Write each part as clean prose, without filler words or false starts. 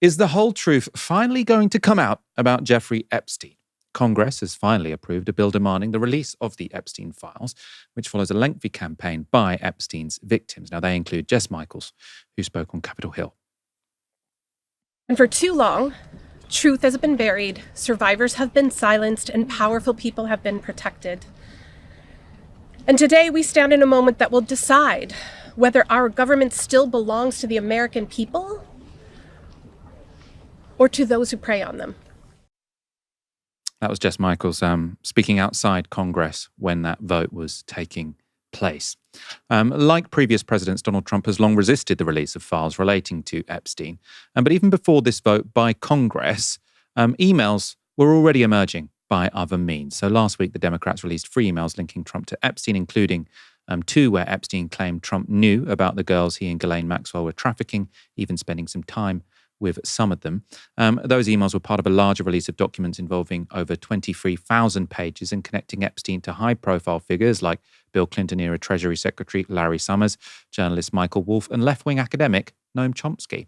Is the whole truth finally going to come out about Jeffrey Epstein? Congress has finally approved a bill demanding the release of the Epstein files, which follows a lengthy campaign by Epstein's victims. Now, they include Jess Michaels, who spoke on Capitol Hill. And for too long, truth has been buried, survivors have been silenced, and powerful people have been protected. And today we stand in a moment that will decide whether our government still belongs to the American people or to those who prey on them. That was Jess Michaels speaking outside Congress when that vote was taking place. Like previous presidents, Donald Trump has long resisted the release of files relating to Epstein. But even before this vote by Congress, emails were already emerging by other means. So last week, the Democrats released 3 emails linking Trump to Epstein, including 2 where Epstein claimed Trump knew about the girls he and Ghislaine Maxwell were trafficking, even spending some time with some of them. Those emails were part of a larger release of documents involving over 23,000 pages and connecting Epstein to high-profile figures like Bill Clinton-era Treasury Secretary Larry Summers, journalist Michael Wolff, and left-wing academic Noam Chomsky.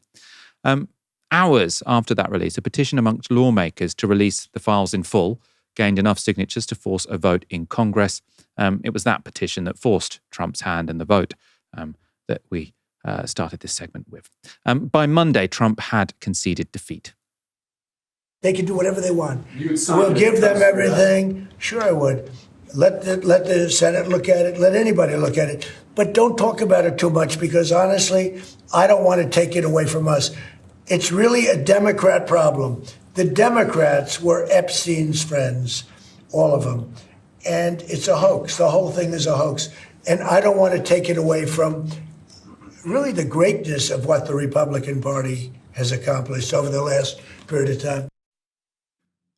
Hours after that release, a petition amongst lawmakers to release the files in full gained enough signatures to force a vote in Congress. It was that petition that forced Trump's hand in the vote that we started this segment with. By Monday, Trump had conceded defeat. They can do whatever they want. We'll give them everything. Sure, I would. Let the Senate look at it. Let anybody look at it. But don't talk about it too much because, honestly, I don't want to take it away from us. It's really a Democrat problem. The Democrats were Epstein's friends, all of them. And it's a hoax. The whole thing is a hoax. And I don't want to take it away from really the greatness of what the Republican Party has accomplished over the last period of time.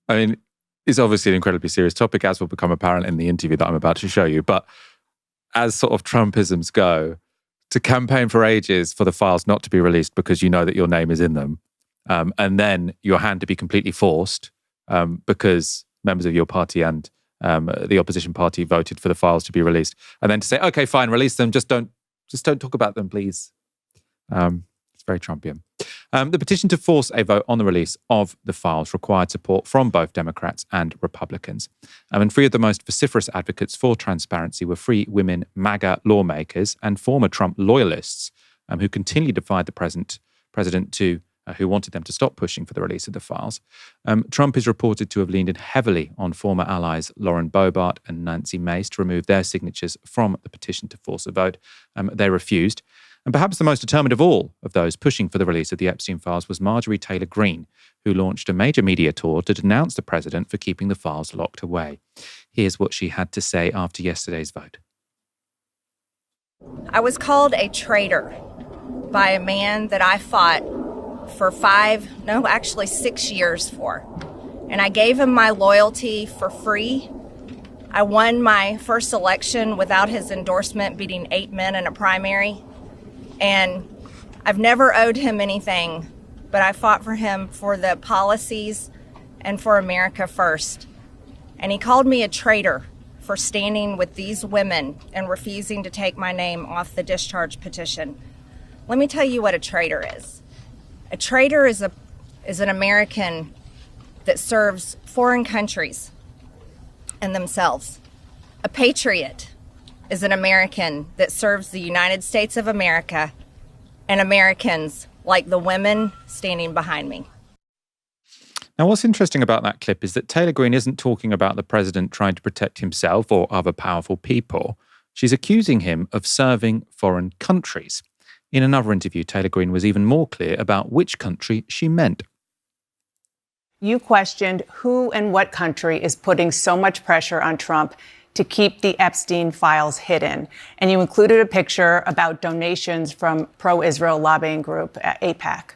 I mean, it's obviously an incredibly serious topic, as will become apparent in the interview that I'm about to show you. But as sort of Trumpisms go, to campaign for ages for the files not to be released because you know that your name is in them, and then your hand to be completely forced because members of your party and the opposition party voted for the files to be released, and then to say, okay, fine, release them, just don't talk about them, please. It's very Trumpian. The petition to force a vote on the release of the files required support from both Democrats and Republicans. And 3 of the most vociferous advocates for transparency were 3 women MAGA lawmakers and former Trump loyalists who continually defied the president who wanted them to stop pushing for the release of the files. Trump is reported to have leaned in heavily on former allies Lauren Boebert and Nancy Mace to remove their signatures from the petition to force a vote. They refused. And perhaps the most determined of all of those pushing for the release of the Epstein files was Marjorie Taylor Greene, who launched a major media tour to denounce the president for keeping the files locked away. Here's what she had to say after yesterday's vote. I was called a traitor by a man that I fought for 6 years for. And I gave him my loyalty for free. I won my first election without his endorsement, beating 8 men in a primary. And I've never owed him anything, but I fought for him for the policies and for America first. And he called me a traitor for standing with these women and refusing to take my name off the discharge petition. Let me tell you what a traitor is. A traitor is an American that serves foreign countries and themselves. A patriot is an American that serves the United States of America and Americans like the women standing behind me. Now, what's interesting about that clip is that Taylor Greene isn't talking about the president trying to protect himself or other powerful people. She's accusing him of serving foreign countries. In another interview, Taylor Greene was even more clear about which country she meant. You questioned who and what country is putting so much pressure on Trump to keep the Epstein files hidden. And you included a picture about donations from pro-Israel lobbying group AIPAC.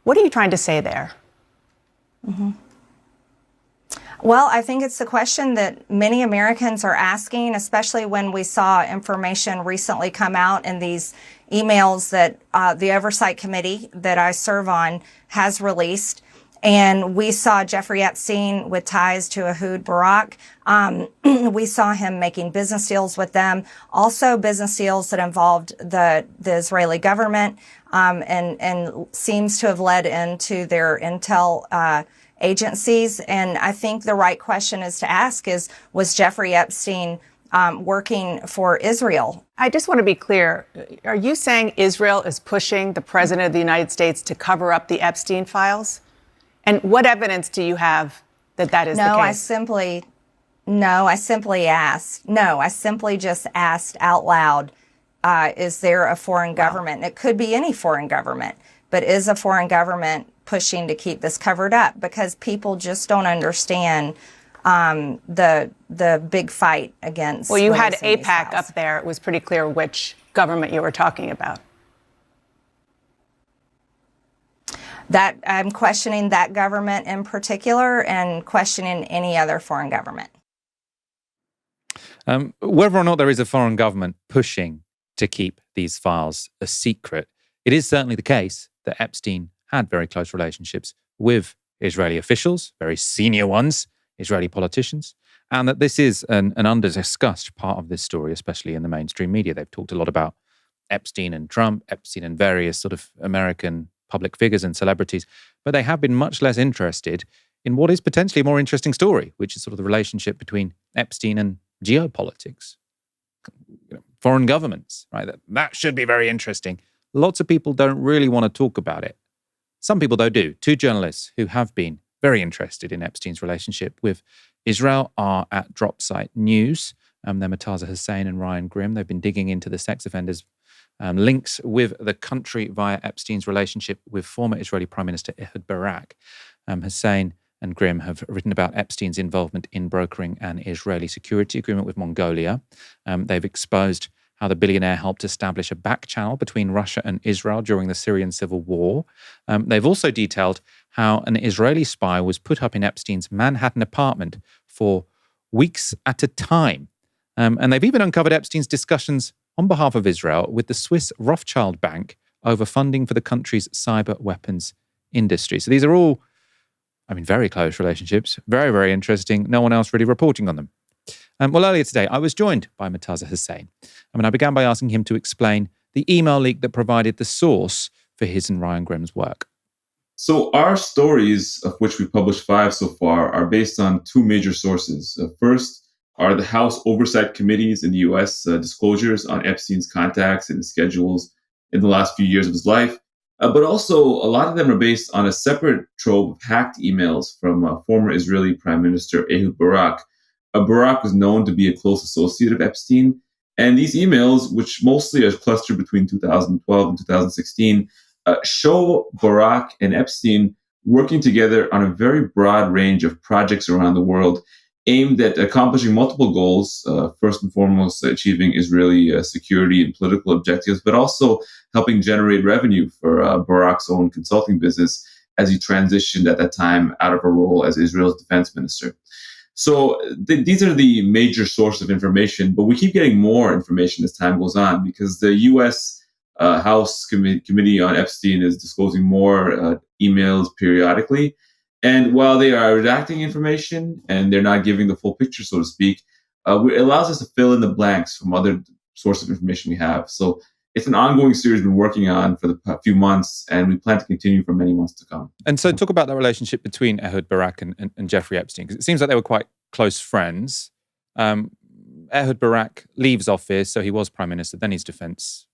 What are you trying to say there? Mm-hmm. Well, I think it's the question that many Americans are asking, especially when we saw information recently come out in these emails that the Oversight Committee that I serve on has released. And we saw Jeffrey Epstein with ties to Ehud Barak. We saw him making business deals with them, also business deals that involved the Israeli government. and seems to have led into their intel agencies. And I think the right question is to ask is, was Jeffrey Epstein working for Israel? I just want to be clear. Are you saying Israel is pushing the president of the United States to cover up the Epstein files? And what evidence do you have that that is the case? I simply just asked out loud, is there a foreign government? It could be any foreign government, but is a foreign government pushing to keep this covered up? Because people just don't understand the big fight against. Well, you had releasing these AIPAC files. up there. It was pretty clear which government you were talking about. That I'm questioning that government in particular and questioning any other foreign government. Whether or not there is a foreign government pushing to keep these files a secret, it is certainly the case that Epstein had very close relationships with Israeli officials, very senior ones, Israeli politicians, and that this is an under-discussed part of this story, especially in the mainstream media. They've talked a lot about Epstein and Trump, Epstein and various sort of American public figures and celebrities, but they have been much less interested in what is potentially a more interesting story, which is sort of the relationship between Epstein and geopolitics, foreign governments, right? That should be very interesting. Lots of people don't really want to talk about it. Some people, though, do. Two journalists who have been very interested in Epstein's relationship with Israel are at Dropsite News. They're Murtaza Hussain and Ryan Grimm. They've been digging into the sex offenders' links with the country via Epstein's relationship with former Israeli Prime Minister Ehud Barak. Hussain and Grimm have written about Epstein's involvement in brokering an Israeli security agreement with Mongolia. They've exposed how the billionaire helped establish a back channel between Russia and Israel during the Syrian civil war. They've also detailed how an Israeli spy was put up in Epstein's Manhattan apartment for weeks at a time. And they've even uncovered Epstein's discussions on behalf of Israel with the Swiss Rothschild Bank over funding for the country's cyber weapons industry. So these are all, very close relationships, very, very interesting. No one else really reporting on them. Well, earlier today, I was joined by Murtaza Hussain. I began by asking him to explain the email leak that provided the source for his and Ryan Grimm's work. So our stories, of which we published 5 so far, are based on 2 major sources. First are the House Oversight Committees in the U.S. Disclosures on Epstein's contacts and schedules in the last few years of his life. But also, a lot of them are based on a separate trove of hacked emails from former Israeli Prime Minister Ehud Barak. Barak was known to be a close associate of Epstein. And these emails, which mostly are clustered between 2012 and 2016, show Barak and Epstein working together on a very broad range of projects around the world aimed at accomplishing multiple goals, first and foremost, achieving Israeli security and political objectives, but also helping generate revenue for Barak's own consulting business as he transitioned at that time out of a role as Israel's defense minister. So these are the major sources of information, but we keep getting more information as time goes on because the U.S. House Committee on Epstein is disclosing more emails periodically. And while they are redacting information and they're not giving the full picture, so to speak, it allows us to fill in the blanks from other sources of information we have. So it's an ongoing series we've been working on for the few months, and we plan to continue for many months to come. And so talk about the relationship between Ehud Barak and Jeffrey Epstein, because it seems like they were quite close friends. Ehud Barak leaves office, so he was prime minister, then he's defense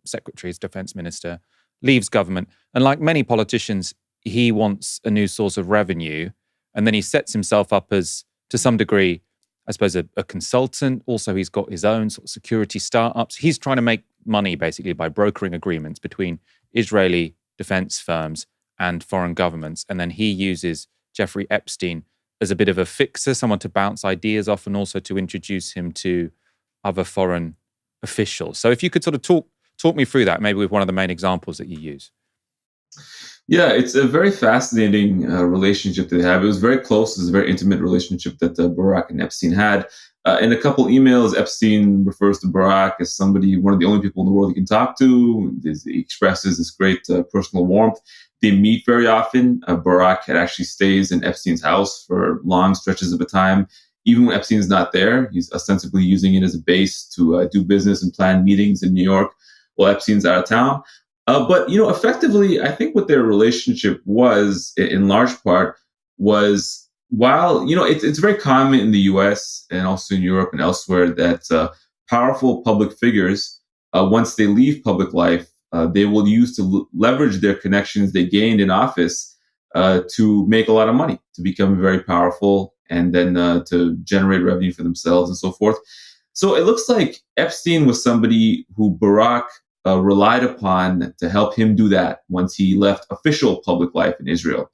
secretary, he's defense minister, leaves government. And like many politicians, he wants a new source of revenue, and then he sets himself up as, to some degree, I suppose, a consultant. Also, he's got his own sort of security startups. He's trying to make money, basically, by brokering agreements between Israeli defense firms and foreign governments. And then he uses Jeffrey Epstein as a bit of a fixer, someone to bounce ideas off, and also to introduce him to other foreign officials. So if you could sort of talk me through that, maybe with one of the main examples that you use. Yeah, it's a very fascinating relationship they have. It was very close. It was a very intimate relationship that Barak and Epstein had. In a couple emails, Epstein refers to Barak as somebody, one of the only people in the world he can talk to. He expresses this great personal warmth. They meet very often. Barak actually stays in Epstein's house for long stretches of a time. Even when Epstein's not there, he's ostensibly using it as a base to do business and plan meetings in New York while Epstein's out of town. But effectively, I think what their relationship was, in large part, was while it's very common in the U.S. and also in Europe and elsewhere that powerful public figures, once they leave public life, they will use to leverage their connections they gained in office to make a lot of money, to become very powerful, and then to generate revenue for themselves and so forth. So it looks like Epstein was somebody who Barack relied upon to help him do that once he left official public life in Israel.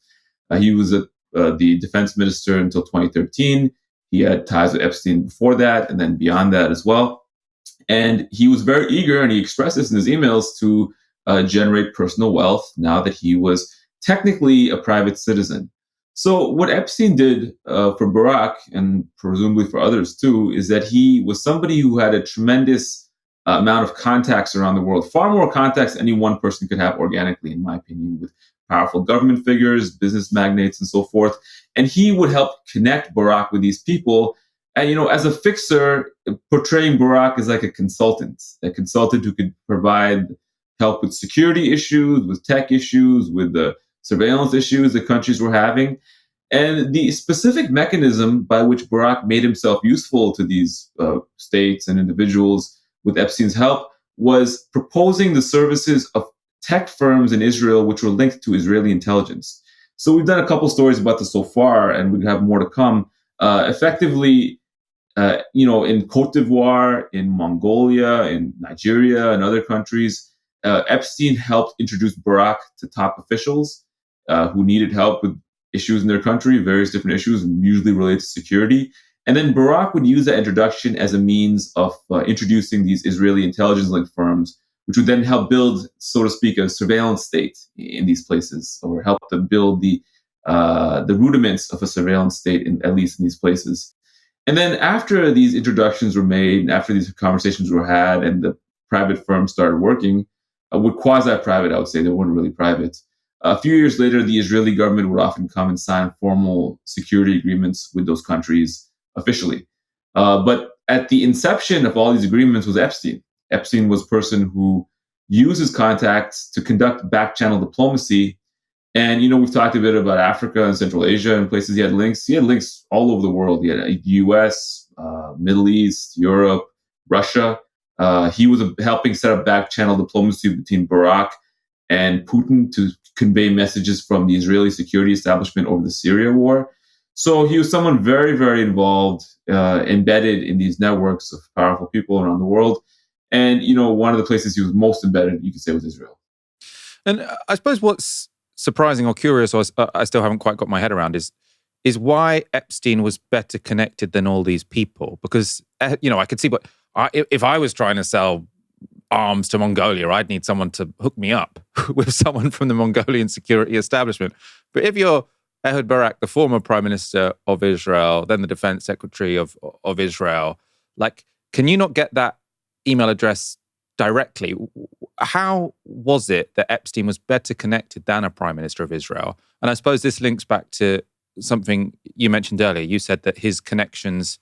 He was the defense minister until 2013. He had ties with Epstein before that, and then beyond that as well. And he was very eager, and he expressed this in his emails, to generate personal wealth now that he was technically a private citizen. So what Epstein did for Barack, and presumably for others too, is that he was somebody who had a tremendous amount of contacts around the world, far more contacts than any one person could have organically, in my opinion, with powerful government figures, business magnates, and so forth. And he would help connect Barack with these people. And, as a fixer, portraying Barack as like a consultant who could provide help with security issues, with tech issues, with the surveillance issues the countries were having. And the specific mechanism by which Barack made himself useful to these states and individuals with Epstein's help was proposing the services of tech firms in Israel which were linked to Israeli intelligence. So we've done a couple stories about this so far, and we have more to come. Effectively, in Cote d'Ivoire, in Mongolia, in Nigeria, and other countries, Epstein helped introduce Barack to top officials who needed help with issues in their country, various different issues, usually related to security. And then Barack would use that introduction as a means of introducing these Israeli intelligence-linked firms, which would then help build, so to speak, a surveillance state in these places, or help to build the rudiments of a surveillance state, at least in these places. And then after these introductions were made, and after these conversations were had, and the private firms started working, with quasi-private, I would say, they weren't really private. A few years later, the Israeli government would often come and sign formal security agreements with those countries officially. But at the inception of all these agreements was Epstein. Epstein was a person who used his contacts to conduct back-channel diplomacy. And, we've talked a bit about Africa and Central Asia and places he had links. He had links all over the world. He had US, Middle East, Europe, Russia. He was helping set up back-channel diplomacy between Barack and Putin to convey messages from the Israeli security establishment over the Syria war. So he was someone very, very involved, embedded in these networks of powerful people around the world. And, one of the places he was most embedded, you could say, was Israel. And I suppose what's surprising or curious, or I still haven't quite got my head around, is why Epstein was better connected than all these people. Because, I could see, if I was trying to sell arms to Mongolia, I'd need someone to hook me up with someone from the Mongolian security establishment. But if you're Ehud Barak, the former prime minister of Israel, then the defense secretary of Israel, can you not get that email address directly? How was it that Epstein was better connected than a prime minister of Israel? And I suppose this links back to something you mentioned earlier. You said that his connections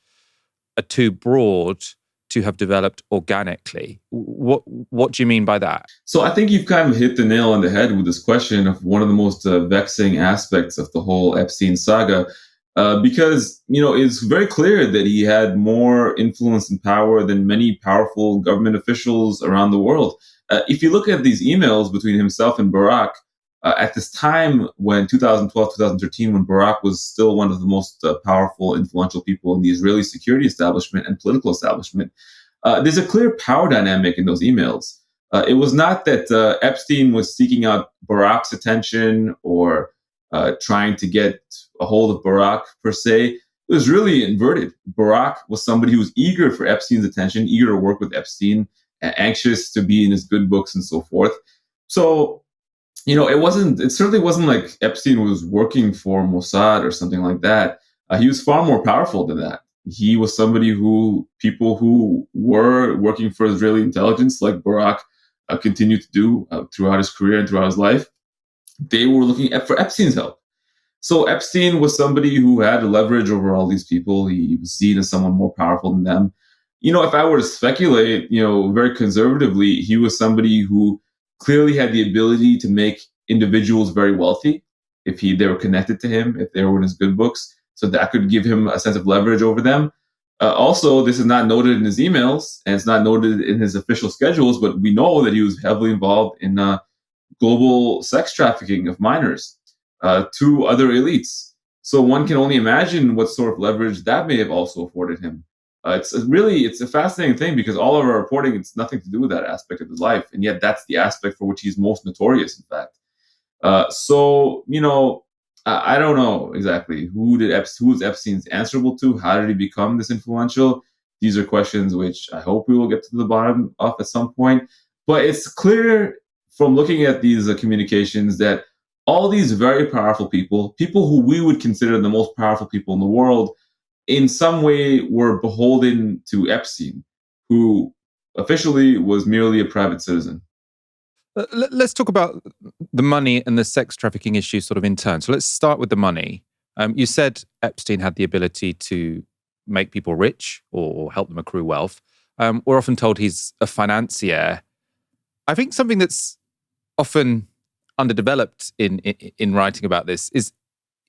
are too broad to have developed organically. What do you mean by that? So I think you've kind of hit the nail on the head with this question of one of the most vexing aspects of the whole Epstein saga, because, it's very clear that he had more influence and power than many powerful government officials around the world. If you look at these emails between himself and Barack, at this time when 2012, 2013, when Barack was still one of the most powerful, influential people in the Israeli security establishment and political establishment, there's a clear power dynamic in those emails. It was not that Epstein was seeking out Barack's attention or trying to get a hold of Barack per se. It was really inverted. Barack was somebody who was eager for Epstein's attention, eager to work with Epstein, anxious to be in his good books and so forth. So, it certainly wasn't like Epstein was working for Mossad or something like that. He was far more powerful than that. He was somebody who people who were working for Israeli intelligence, like Barack, continued to do throughout his career and throughout his life. They were looking for Epstein's help. So Epstein was somebody who had leverage over all these people. He was seen as someone more powerful than them. If I were to speculate, very conservatively, he was somebody who clearly had the ability to make individuals very wealthy if they were connected to him, if they were in his good books. So that could give him a sense of leverage over them. Also, this is not noted in his emails and it's not noted in his official schedules, but we know that he was heavily involved in global sex trafficking of minors to other elites. So one can only imagine what sort of leverage that may have also afforded him. It's a fascinating thing because all of our reporting, it's nothing to do with that aspect of his life. And yet that's the aspect for which he's most notorious, in fact. I don't know exactly who is Epstein's answerable to? How did he become this influential? These are questions which I hope we will get to the bottom of at some point. But it's clear from looking at these communications that all these very powerful people who we would consider the most powerful people in the world, in some way were beholden to Epstein, who officially was merely a private citizen. Let's talk about the money and the sex trafficking issue sort of in turn. So let's start with the money. You said Epstein had the ability to make people rich or help them accrue wealth. We're often told he's a financier. I think something that's often underdeveloped in writing about this is,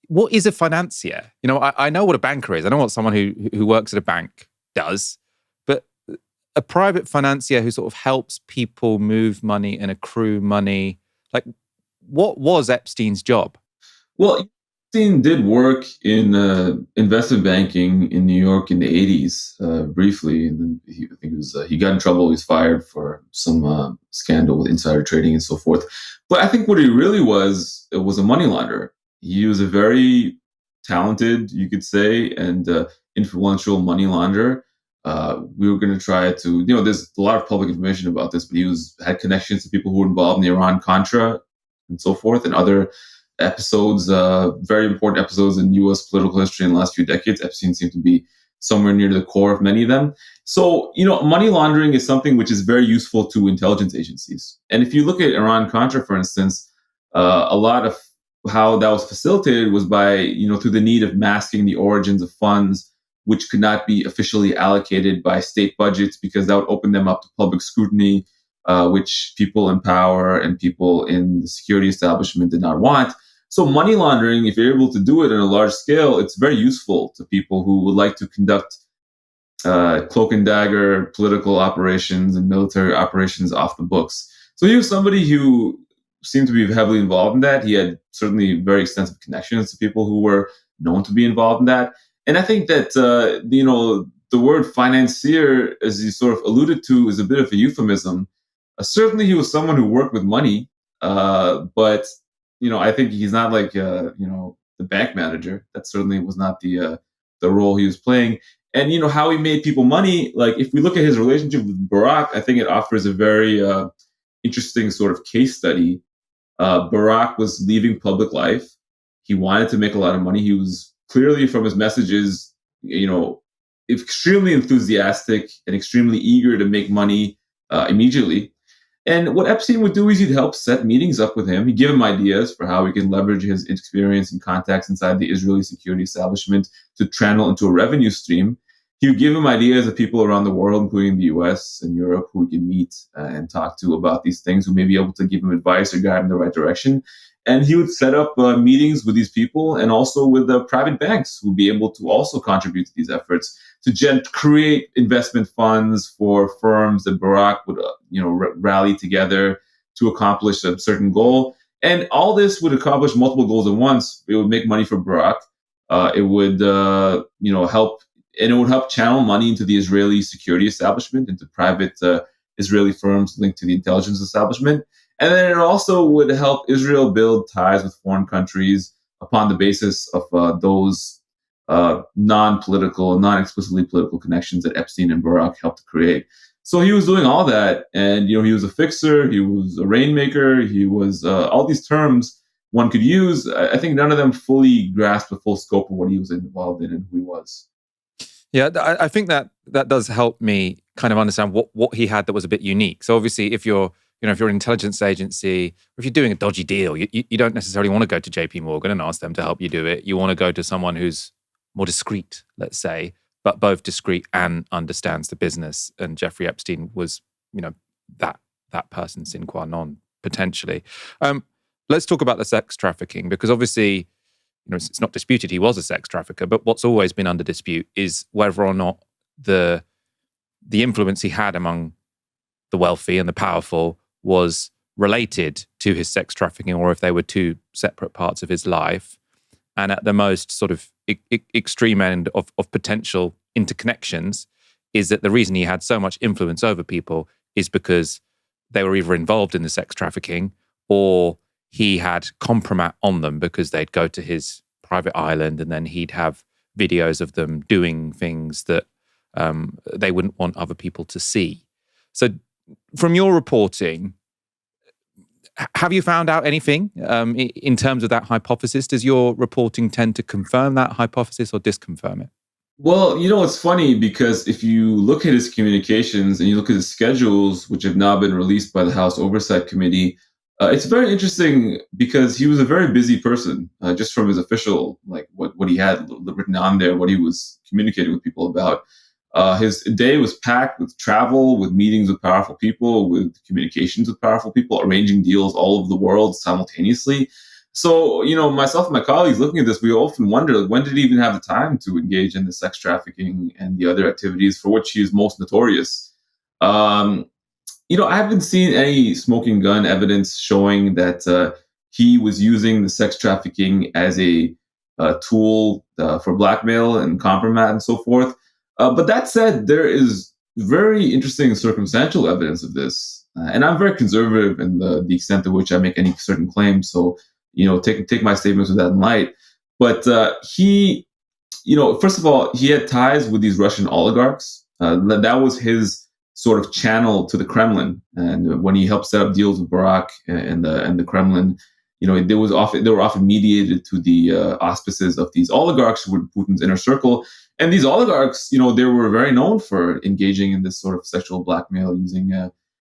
what is a financier? You know, I know what a banker is. I know what someone who works at a bank does. A private financier who sort of helps people move money and accrue money. Like, what was Epstein's job? Well, Epstein did work in investment banking in New York in the 80s briefly. And then he got in trouble. He was fired for some scandal with insider trading and so forth. But I think what he really was a money launderer. He was a very talented, you could say, and influential money launderer. We were going to try to, there's a lot of public information about this, but he had connections to people who were involved in the Iran-Contra and so forth, and other episodes, very important episodes in U.S. political history in the last few decades. Epstein seemed to be somewhere near the core of many of them. So, money laundering is something which is very useful to intelligence agencies. And if you look at Iran-Contra, for instance, a lot of how that was facilitated was by, through the need of masking the origins of funds which could not be officially allocated by state budgets, because that would open them up to public scrutiny, which people in power and people in the security establishment did not want. So money laundering, if you're able to do it on a large scale, it's very useful to people who would like to conduct cloak and dagger political operations and military operations off the books. So he was somebody who seemed to be heavily involved in that. He had certainly very extensive connections to people who were known to be involved in that. And I think that, the word financier, as you sort of alluded to, is a bit of a euphemism. Certainly he was someone who worked with money, but, I think he's not like, the bank manager. That certainly was not the role he was playing. And, how he made people money, like if we look at his relationship with Barack, I think it offers a very interesting sort of case study. Barack was leaving public life. He wanted to make a lot of money. He was clearly, from his messages, extremely enthusiastic and extremely eager to make money immediately. And what Epstein would do is he'd help set meetings up with him. He'd give him ideas for how he can leverage his experience and contacts inside the Israeli security establishment to channel into a revenue stream. He would give him ideas of people around the world, including the US and Europe, who he can meet and talk to about these things, who may be able to give him advice or guide him in the right direction. And he would set up meetings with these people and also with the private banks who would be able to also contribute to these efforts to create investment funds for firms that Barack would rally together to accomplish a certain goal. And all this would accomplish multiple goals at once. It would make money for Barack. It would help, and it would help channel money into the Israeli security establishment, into private Israeli firms linked to the intelligence establishment. And then it also would help Israel build ties with foreign countries upon the basis of those non-political, non-explicitly political connections that Epstein and Barack helped to create. So he was doing all that. And, he was a fixer, he was a rainmaker, he was all these terms one could use. I think none of them fully grasped the full scope of what he was involved in and who he was. Yeah, I think that does help me kind of understand what he had that was a bit unique. So obviously, if you're an intelligence agency, or if you're doing a dodgy deal, you don't necessarily want to go to JP Morgan and ask them to help you do it. You want to go to someone who's more discreet, let's say, but both discreet and understands the business. And Jeffrey Epstein was, that person sine qua non, potentially. Let's talk about the sex trafficking, because obviously, it's not disputed he was a sex trafficker, but what's always been under dispute is whether or not the influence he had among the wealthy and the powerful was related to his sex trafficking, or if they were two separate parts of his life. And at the most sort of extreme end of potential interconnections is that the reason he had so much influence over people is because they were either involved in the sex trafficking or he had compromat on them because they'd go to his private island and then he'd have videos of them doing things that they wouldn't want other people to see. So from your reporting, have you found out anything in terms of that hypothesis? Does your reporting tend to confirm that hypothesis or disconfirm it? Well, it's funny because if you look at his communications and you look at his schedules, which have now been released by the House Oversight Committee, it's very interesting because he was a very busy person, just from his official, like what he had written on there, what he was communicating with people about. His day was packed with travel, with meetings with powerful people, with communications with powerful people, arranging deals all over the world simultaneously. So, myself and my colleagues looking at this, we often wonder, when did he even have the time to engage in the sex trafficking and the other activities for which he is most notorious? I haven't seen any smoking gun evidence showing that he was using the sex trafficking as a tool for blackmail and compromise and so forth. But that said, there is very interesting circumstantial evidence of this. And I'm very conservative in the extent to which I make any certain claims. So, take my statements with that in light. But he, first of all, he had ties with these Russian oligarchs. That was his sort of channel to the Kremlin. And when he helped set up deals with Barack and the Kremlin, they were often mediated to the auspices of these oligarchs who were Putin's inner circle. And these oligarchs, they were very known for engaging in this sort of sexual blackmail using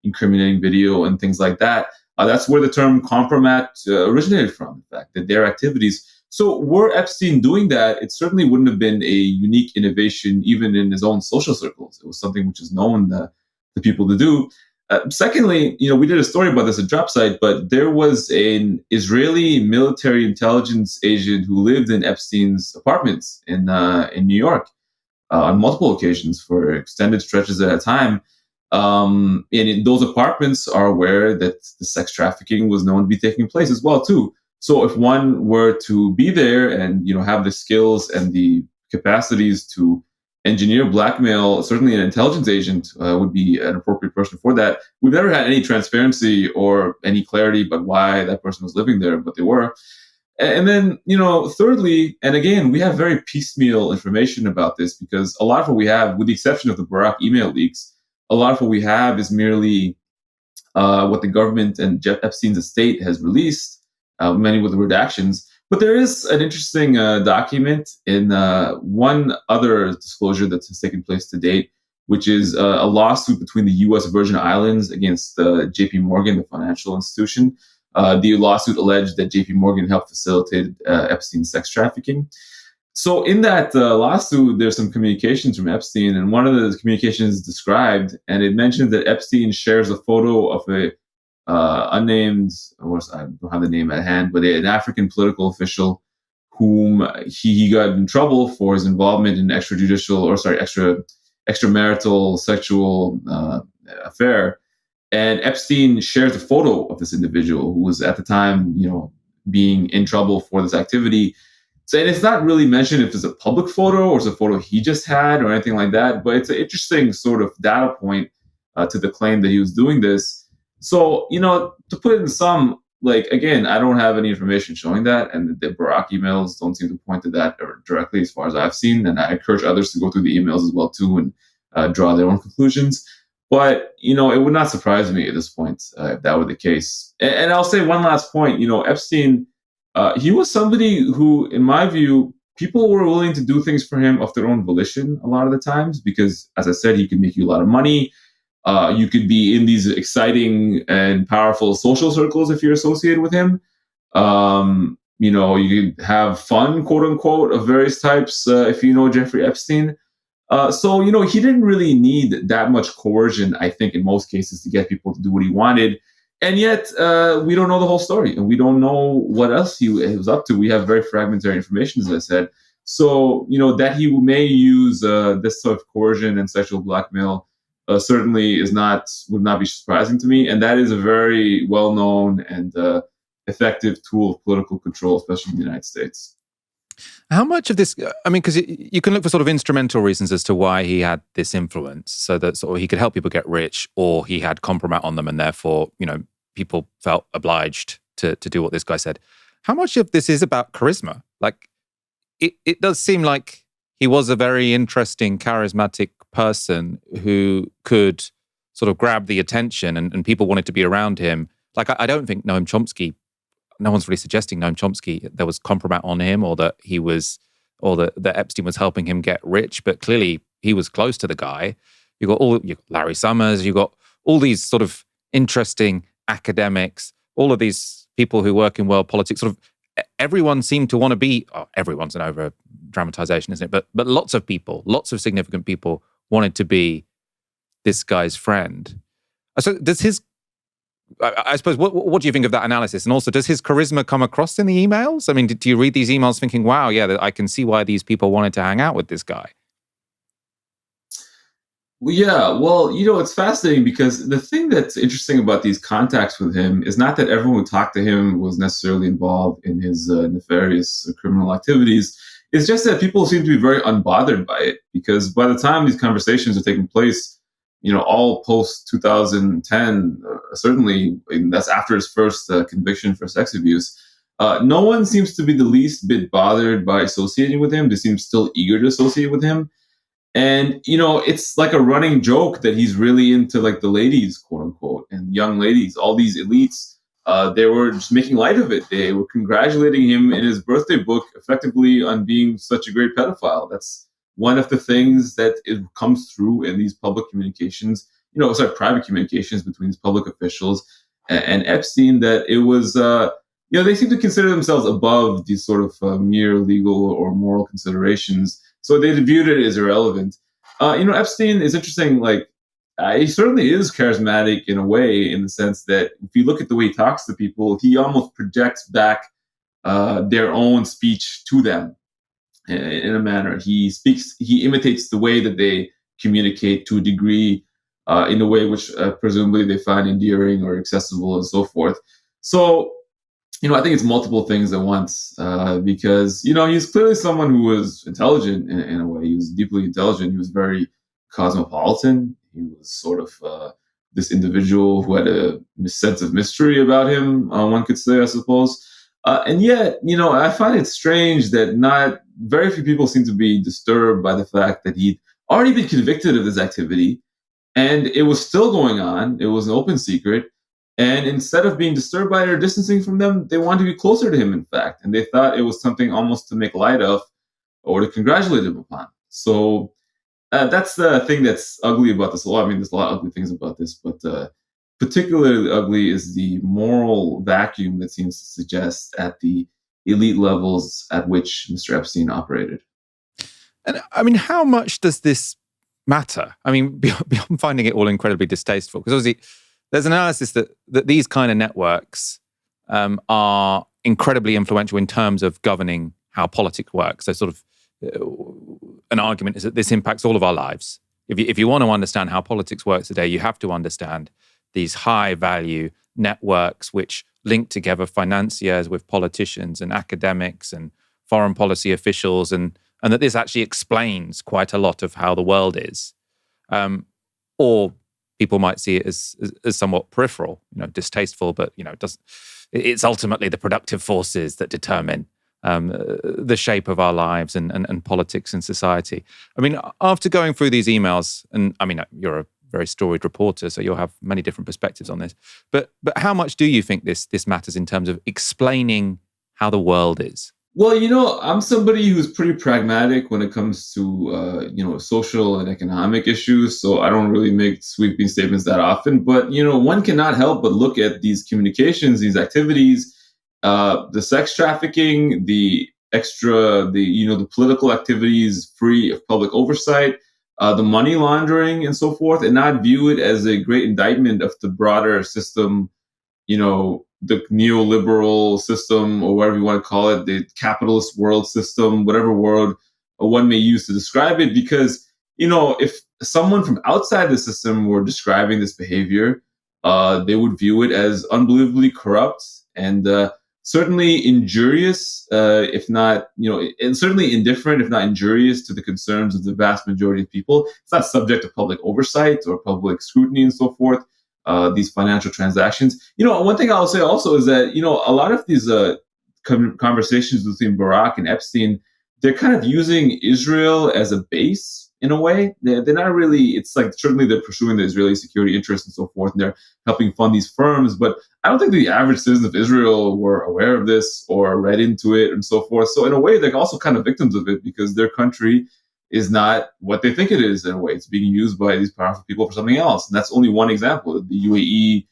incriminating video and things like that. That's where the term compromat originated from, in fact, that their activities. So were Epstein doing that, it certainly wouldn't have been a unique innovation even in his own social circles. It was something which is known to people to do. Secondly, we did a story about this at Dropsite, but there was an Israeli military intelligence agent who lived in Epstein's apartments in New York on multiple occasions for extended stretches at a time. And those apartments are where that the sex trafficking was known to be taking place as well, too. So if one were to be there and have the skills and the capacities to engineer blackmail, certainly an intelligence agent would be an appropriate person for that. We've never had any transparency or any clarity about why that person was living there, but they were. And then, thirdly, and again, we have very piecemeal information about this because a lot of what we have, with the exception of the Barack email leaks, a lot of what we have is merely what the government and Jeff Epstein's estate has released, many with the redactions. But there is an interesting document in one other disclosure that has taken place to date, which is a lawsuit between the U.S. Virgin Islands against J.P. Morgan, the financial institution. The lawsuit alleged that J.P. Morgan helped facilitate Epstein's sex trafficking. So in that lawsuit, there's some communications from Epstein, and one of the communications is described, and it mentions that Epstein shares a photo of a unnamed, or I don't have the name at hand, but an African political official whom he got in trouble for his involvement in extramarital sexual affair. And Epstein shares a photo of this individual who was at the time, being in trouble for this activity. So, and it's not really mentioned if it's a public photo or it's a photo he just had or anything like that, but it's an interesting sort of data point to the claim that he was doing this. So, to put it in sum, again, I don't have any information showing that, and the Barack emails don't seem to point to that directly as far as I've seen, and I encourage others to go through the emails as well, too, and draw their own conclusions. But, it would not surprise me at this point if that were the case. And I'll say one last point, Epstein, he was somebody who, in my view, people were willing to do things for him of their own volition a lot of the times, because, as I said, he could make you a lot of money. You could be in these exciting and powerful social circles if you're associated with him. You could have fun, quote unquote, of various types if you know Jeffrey Epstein. So he didn't really need that much coercion, I think, in most cases, to get people to do what he wanted. And yet, we don't know the whole story, and we don't know what else he was up to. We have very fragmentary information, as I said. So, that he may use this sort of coercion and sexual blackmail certainly would not be surprising to me. And that is a very well known and effective tool of political control, especially in the United States. How much of this, I mean, because you can look for sort of instrumental reasons as to why he had this influence, so that sort of he could help people get rich, or he had compromise on them, and therefore, people felt obliged to do what this guy said. How much of this is about charisma? Like, it does seem like he was a very interesting, charismatic person who could sort of grab the attention, and people wanted to be around him. Like, I don't think Noam Chomsky, no one's really suggesting Noam Chomsky, there was compromise on him, or that he was, or that Epstein was helping him get rich, but clearly he was close to the guy. You got Larry Summers, you got all these sort of interesting academics, all of these people who work in world politics. Sort of everyone seemed to want to be. Everyone's an over dramatization, isn't it? But lots of people, lots of significant people wanted to be this guy's friend. So does his? I suppose, what do you think of that analysis? And also, does his charisma come across in the emails? I mean, do you read these emails thinking, wow, yeah, I can see why these people wanted to hang out with this guy? Well, yeah, well, it's fascinating because the thing that's interesting about these contacts with him is not that everyone who talked to him was necessarily involved in his nefarious criminal activities. It's just that people seem to be very unbothered by it, because by the time these conversations are taking place, all post 2010, certainly, and that's after his first conviction for sex abuse, no one seems to be the least bit bothered by associating with him. They seem still eager to associate with him. And, it's like a running joke that he's really into like the ladies, quote unquote, and young ladies, all these elites. They were just making light of it. They were congratulating him in his birthday book effectively on being such a great pedophile. That's one of the things that it comes through in these public communications, private communications between these public officials and Epstein, that it was, they seem to consider themselves above these sort of mere legal or moral considerations. So they viewed it as irrelevant. Epstein is interesting. Like, he certainly is charismatic in a way, in the sense that if you look at the way he talks to people, he almost projects back their own speech to them in a manner. He imitates the way that they communicate to a degree, in a way which presumably they find endearing or accessible and so forth. So, I think it's multiple things at once, because, he's clearly someone who was intelligent in a way. He was deeply intelligent. He was very cosmopolitan. He was sort of this individual who had a sense of mystery about him, one could say, I suppose. And yet, I find it strange that not very few people seem to be disturbed by the fact that he'd already been convicted of this activity, and it was still going on. It was an open secret. And instead of being disturbed by it or distancing from them, they wanted to be closer to him, in fact. And they thought it was something almost to make light of or to congratulate him upon. So that's the thing that's ugly about this law. I mean, there's a lot of ugly things about this, but particularly ugly is the moral vacuum that seems to suggest at the elite levels at which Mr. Epstein operated. And I mean, how much does this matter? I mean, beyond finding it all incredibly distasteful, because obviously there's an analysis that these kind of networks are incredibly influential in terms of governing how politics works. So sort of an argument is that this impacts all of our lives. If you want to understand how politics works today, you have to understand these high-value networks which link together financiers with politicians and academics and foreign policy officials, and that this actually explains quite a lot of how the world is. Or people might see it as somewhat peripheral, distasteful, but it's ultimately the productive forces that determine the shape of our lives and politics and society. I mean, after going through these emails, and I mean, you're a very storied reporter, so you'll have many different perspectives on this. But how much do you think this matters in terms of explaining how the world is? Well, I'm somebody who's pretty pragmatic when it comes to, social and economic issues. So I don't really make sweeping statements that often. But, one cannot help but look at these communications, these activities, the sex trafficking, the political activities free of public oversight, the money laundering and so forth, and not view it as a great indictment of the broader system the neoliberal system, or whatever you want to call it, the capitalist world system, whatever word one may use to describe it, because if someone from outside the system were describing this behavior, they would view it as unbelievably corrupt and certainly injurious, if not, and certainly indifferent, if not injurious to the concerns of the vast majority of people. It's not subject to public oversight or public scrutiny and so forth. These financial transactions. One thing I'll say also is that a lot of these conversations between Barack and Epstein, they're kind of using Israel as a base in a way. They're not really. It's like certainly they're pursuing the Israeli security interests and so forth, and they're helping fund these firms. But I don't think the average citizen of Israel were aware of this or read into it and so forth. So in a way, they're also kind of victims of it because their country is not what they think it is. In a way, it's being used by these powerful people for something else, and that's only one example. The UAE,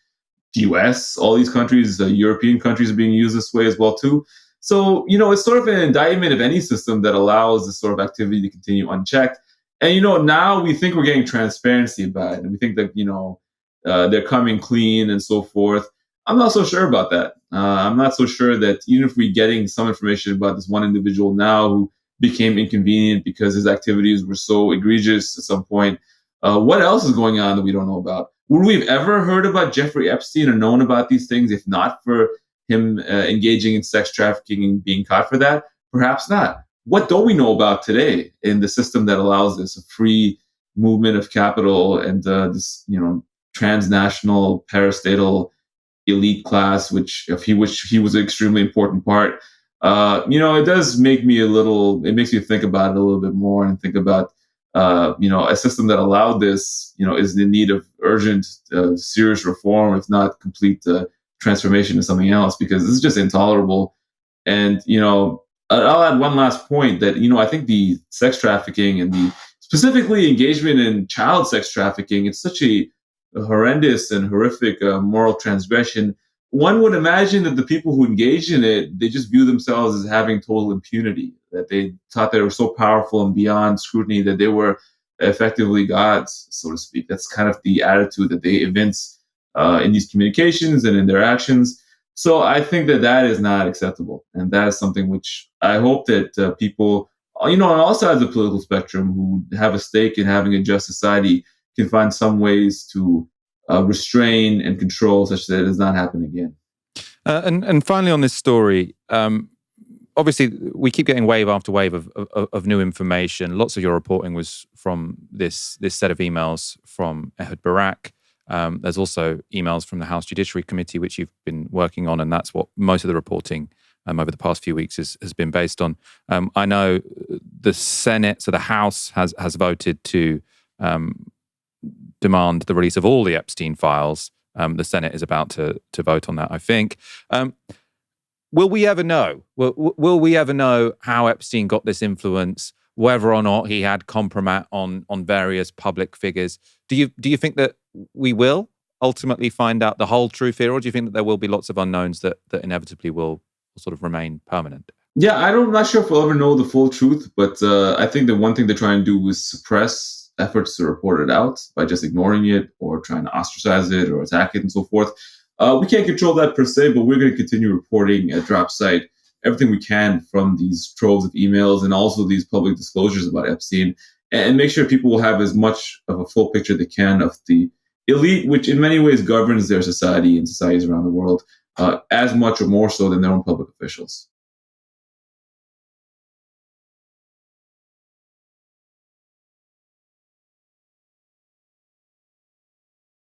the US, all these countries, European countries are being used this way as well too. So it's sort of an indictment of any system that allows this sort of activity to continue unchecked. And now we think we're getting transparency about it, and we think that they're coming clean and so forth. I'm not so sure about that. I'm not so sure that even if we're getting some information about this one individual now who became inconvenient because his activities were so egregious at some point, what else is going on that we don't know about? Would we have ever heard about Jeffrey Epstein or known about these things if not for him engaging in sex trafficking and being caught for that? Perhaps not. What don't we know about today in the system that allows this, a free movement of capital and this transnational parastatal elite class, which he was an extremely important part. It does make me it makes me think about it a little bit more and think about, a system that allowed this, is in need of urgent, serious reform, if not complete transformation to something else, because this is just intolerable. And, I'll add one last point that, I think the sex trafficking and the specifically engagement in child sex trafficking, it's such a horrendous and horrific moral transgression. One would imagine that the people who engage in it, they just view themselves as having total impunity, that they thought they were so powerful and beyond scrutiny that they were effectively gods, so to speak. That's kind of the attitude that they evince in these communications and in their actions. So I think that is not acceptable. And that is something which I hope that people, on all sides of the political spectrum who have a stake in having a just society can find some ways to restrain and control such that it does not happen again. And finally on this story, obviously we keep getting wave after wave of new information. Lots of your reporting was from this set of emails from Ehud Barak. There's also emails from the House Judiciary Committee, which you've been working on, and that's what most of the reporting over the past few weeks has been based on. I know the Senate, so the House has voted to demand the release of all the Epstein files. The Senate is about to vote on that, I think. Will we ever know? Will we ever know how Epstein got this influence, whether or not he had compromat on various public figures? Do you think that we will ultimately find out the whole truth here, or do you think that there will be lots of unknowns that inevitably will sort of remain permanent? Yeah, I'm not sure if we'll ever know the full truth, but I think the one thing they're trying to do is suppress efforts to report it out by just ignoring it or trying to ostracize it or attack it and so forth. We can't control that per se, but we're going to continue reporting at DropSite everything we can from these troves of emails and also these public disclosures about Epstein, and make sure people will have as much of a full picture they can of the elite, which in many ways governs their society and societies around the world, as much or more so than their own public officials.